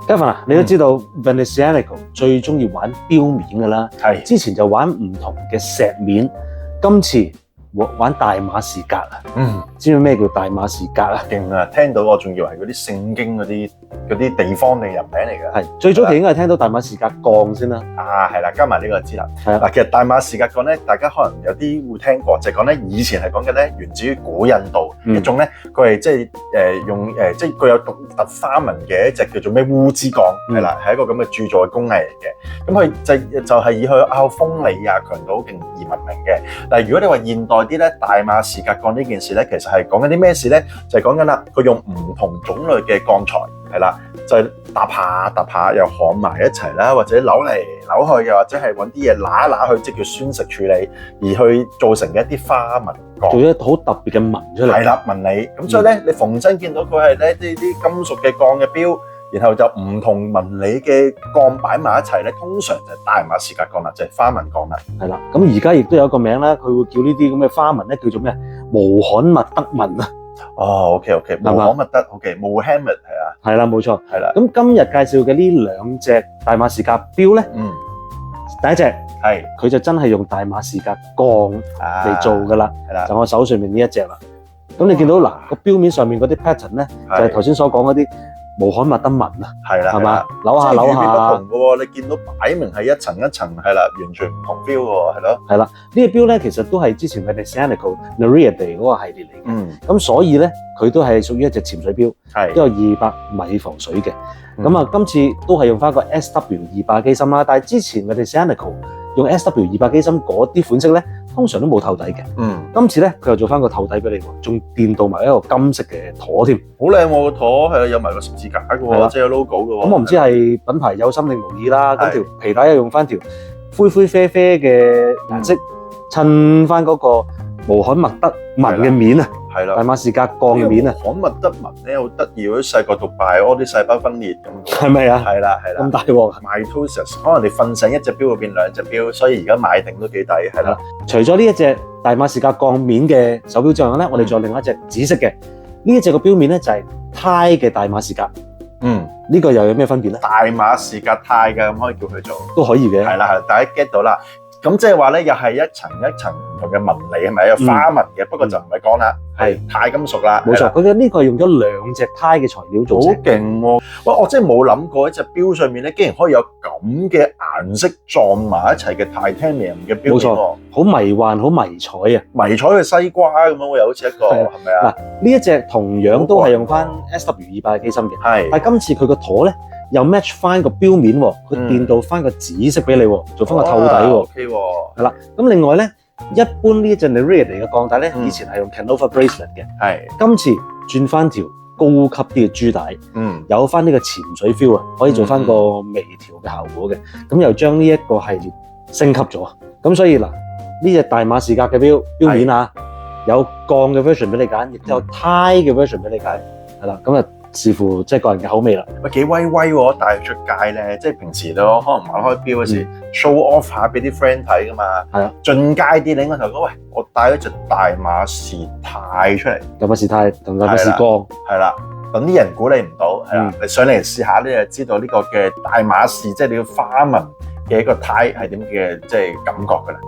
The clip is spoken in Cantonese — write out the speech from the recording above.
Kevin 啊，你都知道 Venezianico 最中意玩錶面㗎啦，係之前就玩唔同嘅石面，今次玩大馬士革啊！知唔知咩叫大馬士革啊？勁啊！聽到我仲以為係嗰啲聖經嗰啲地方定人名嚟㗎。係最早期應該係聽到大馬士革鋼先啦。係啦，加埋呢個字啦。係啊，嗱，其實大馬士革鋼咧，大家可能有啲會聽過，就係講咧以前係講緊咧源自於古印度一種咧，佢係即係用即係具有獨特花紋嘅一隻叫做咩烏茲鋼，係啦，係一個咁嘅鑄造嘅工藝嚟嘅。咁佢就係以佢鋒利啊、強度好勁而聞名嘅。但係如果你話現代啲咧，大馬士革鋼呢件事咧，其實係講緊啲咩事咧？就係講緊啦，佢用唔同種類嘅鋼材係啦，就係搭下又焊埋一齊啦，或者扭嚟扭去，又或者係揾啲嘢揦一揦去，即叫酸蝕處理，而去造成嘅一啲花紋鋼，做咗好特別嘅紋出嚟。係啦，紋理。咁所以咧，你逢親見到佢係咧啲金屬嘅鋼嘅錶，然後就唔同紋理嘅鋼擺埋一齊咧，通常就係大馬士革鋼啦，就係花紋鋼啦。係啦，咁而家亦都有一個名啦，佢會叫呢啲咁嘅花紋咧叫做咩？穆罕默德紋啊！哦，OK，穆罕默德 ，Muhammad 係啊，係啦，冇錯，係啦。咁今日介紹嘅呢兩隻大馬士革錶咧，第一隻係佢就真係用大馬士革鋼嚟做㗎啦，係啦，就我手上面呢一隻啦。咁你見到嗱個錶面上面嗰啲 pattern 咧，就係頭先所講嗰啲穆罕默德紋啊，係啦，係嘛？扭下扭下，即係與別不同嘅喎。你見到擺明係一層一層，係啦，完全唔同 feel 喎，係咯。係啦，呢個錶咧其實都係之前 Venezianico Nereide 嗰個系列嚟嘅。咁所以咧，佢都係屬於一隻潛水錶，都有200米防水嘅。咁啊，今次都係用翻個 SW200機芯啦，但係之前 Venezianico 用 SW200機芯嗰啲款式咧，通常都冇透底嘅。今次咧佢又做翻個透底俾你喎，仲電鍍埋一個金色嘅陀添，好靚喎個陀，係有埋個十字架嘅喎，即係有 logo 嘅喎。咁我唔知係品牌有心定無意啦。咁條皮帶又用翻條灰啡啡嘅顏色，襯翻嗰個穆罕默德紋嘅面啊。係啦，大馬士革鋼嘅面啊，穆罕默德紋咧好得意，好似細個讀 bio 啲細胞分裂咁。係咪啊？係啦，咁大鑊。mitosis 可能你瞓醒一隻錶會變兩隻錶，所以而家買定都幾抵，係啦。除咗呢一隻大馬士革鋼面嘅手錶之外咧，我哋仲有另外一隻紫色嘅，呢一隻個錶面咧就係鈦嘅大馬士革。呢個又有咩分別咧？大馬士革鈦嘅咁可以叫佢做都可以嘅。係啦，大家 get 到啦。咁即係話咧，又係一層一層唔同嘅紋理，係咪有花紋嘅？不過就唔係鋼啦，係鈦金屬啦。冇錯，佢嘅呢個係用咗2隻鈦嘅材料做成。好勁喎！哇，我真係冇諗過一隻錶上面咧，竟然可以有咁嘅顏色撞埋一齊嘅 titanium 嘅錶。冇錯，好迷幻，好迷彩啊！迷彩嘅西瓜咁樣，又好似一個係咪啊？嗱，呢一隻同樣都係用翻 SW200嘅機芯嘅，係。但係今次佢個陀咧又 match 翻個錶面喎，佢電鍍翻個紫色俾你喎，做翻個透底喎。OK 喎。係啦，咁另外咧，一般呢一隻 Nereide 嘅鋼帶咧，以前係用 Canova bracelet 嘅，係。今次轉翻條高級啲嘅珠帶，有翻呢個潛水 feel 啊，可以做翻個微調嘅效果嘅，咁又將呢一個系列升級咗。咁所以嗱，呢隻大馬士革嘅錶面啊，有鋼嘅 version 俾你揀，亦都有鈦嘅 version 俾你揀，係啦，咁啊視乎即係個人嘅口味啦。喂，幾威威喎！帶佢出街咧，即係平時都可能玩開錶嗰時 show off 下俾啲 friend 睇噶嘛。係啊，進階啲你應該同佢講，喂，我帶咗隻大馬士鈦出嚟。大馬士鈦同大馬士鋼。係啦，等啲人估你唔到，係啦，你上嚟試下你就知道呢個嘅大馬士，即係你要花紋嘅一個鈦係點嘅即係感覺㗎啦。